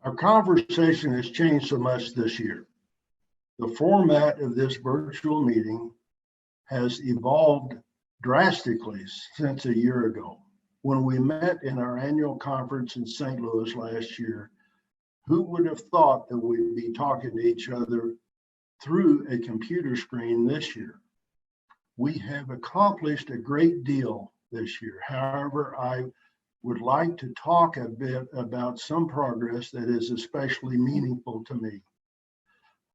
Our conversation has changed so much this year. The format of this virtual meeting has evolved drastically since a year ago. When we met in our annual conference in St. Louis last year, who would have thought that we'd be talking to each other through a computer screen this year? We have accomplished a great deal this year. However, I would like to talk a bit about some progress that is especially meaningful to me.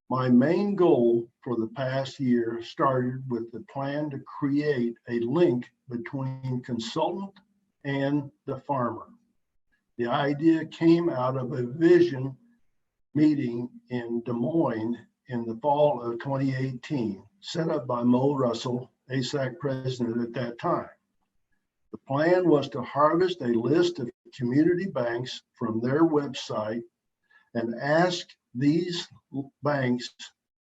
My main goal for the past year started with the plan to create a link between consultant and the farmer. The idea came out of a vision meeting in Des Moines in the fall of 2018, set up by Mo Russell, ASAC president at that time. The plan was to harvest a list of community banks from their website and ask these banks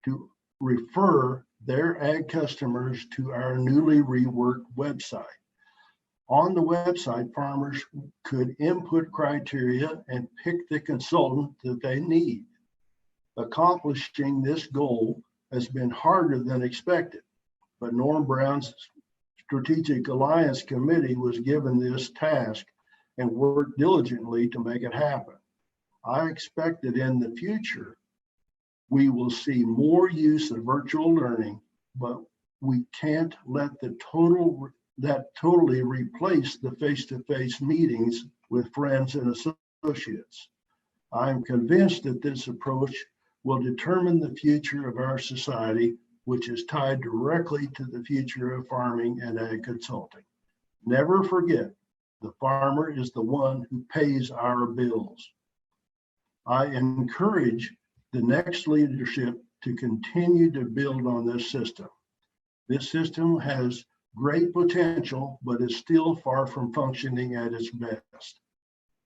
to refer their ag customers to our newly reworked website. On the website, farmers could input criteria and pick the consultant that they need. Accomplishing this goal has been harder than expected, but Norm Brown's Strategic Alliance Committee was given this task and worked diligently to make it happen. I expect that in the future, we will see more use of virtual learning, but we can't let that totally replace the face-to-face meetings with friends and associates. I'm convinced that this approach will determine the future of our society, which is tied directly to the future of farming and ag consulting. Never forget, the farmer is the one who pays our bills. I encourage the next leadership to continue to build on this system. This system has great potential, but is still far from functioning at its best.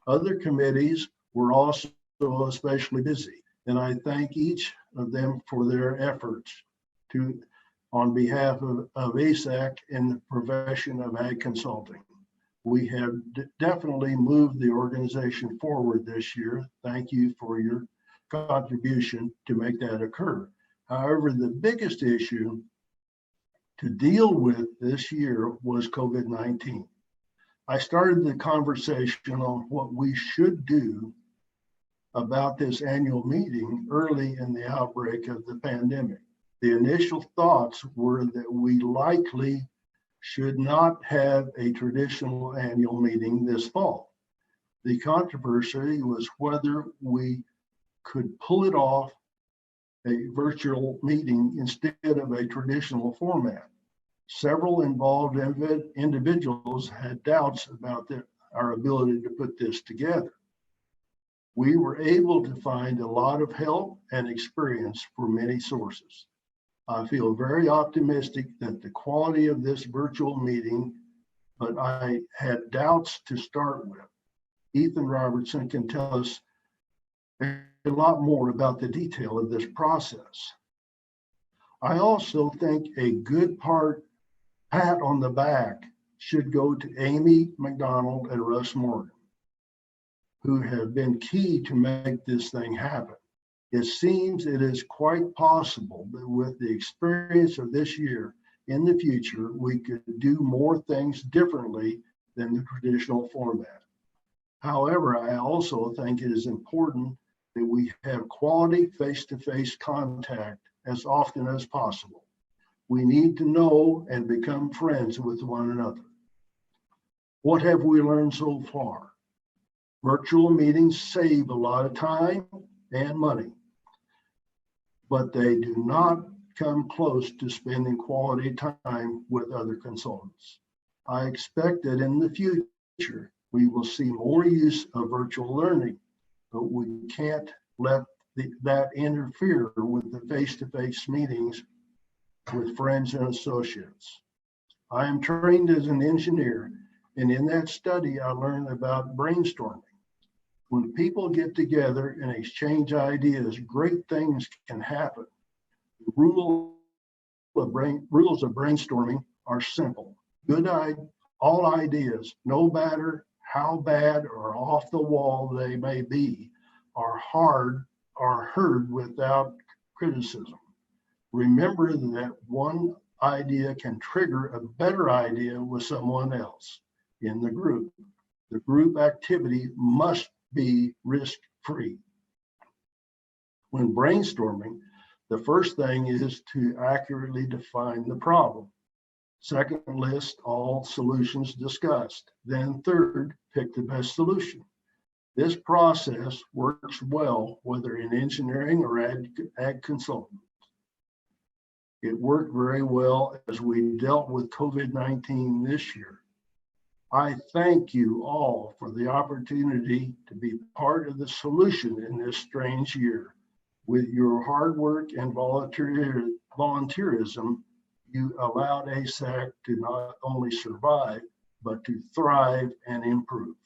Other committees were also especially busy, and I thank each of them for their efforts on behalf of ASAC and the profession of ag consulting. We have definitely moved the organization forward this year. Thank you for your contribution to make that occur. However, the biggest issue to deal with this year was COVID-19. I started the conversation on what we should do about this annual meeting early in the outbreak of the pandemic. The initial thoughts were that we likely should not have a traditional annual meeting this fall. The controversy was whether we could pull it off a virtual meeting instead of a traditional format. Several involved individuals had doubts about our ability to put this together. We were able to find a lot of help and experience from many sources. I feel very optimistic that the quality of this virtual meeting, but I had doubts to start with. Ethan Robertson can tell us a lot more about the detail of this process. I also think a good pat on the back should go to Amy McDonald and Russ Morgan, who have been key to make this thing happen. It seems it is quite possible that with the experience of this year, in the future, we could do more things differently than the traditional format. However, I also think it is important that we have quality face-to-face contact as often as possible. We need to know and become friends with one another. What have we learned so far? Virtual meetings save a lot of time and money, but they do not come close to spending quality time with other consultants. I expect that in the future, we will see more use of virtual learning, but we can't let that interfere with the face-to-face meetings with friends and associates. I am trained as an engineer, and in that study, I learned about brainstorming. When people get together and exchange ideas, great things can happen. The rules of brainstorming are simple. All ideas, no matter how bad or off the wall they may be, are heard without criticism. Remember that one idea can trigger a better idea with someone else in the group. The group activity must be risk-free. When brainstorming, the first thing is to accurately define the problem. Second, list all solutions discussed. Then third, pick the best solution. This process works well whether in engineering or ag consultant. It worked very well as we dealt with COVID-19 this year. I thank you all for the opportunity to be part of the solution in this strange year. With your hard work and volunteerism, you allowed ASAC to not only survive, but to thrive and improve.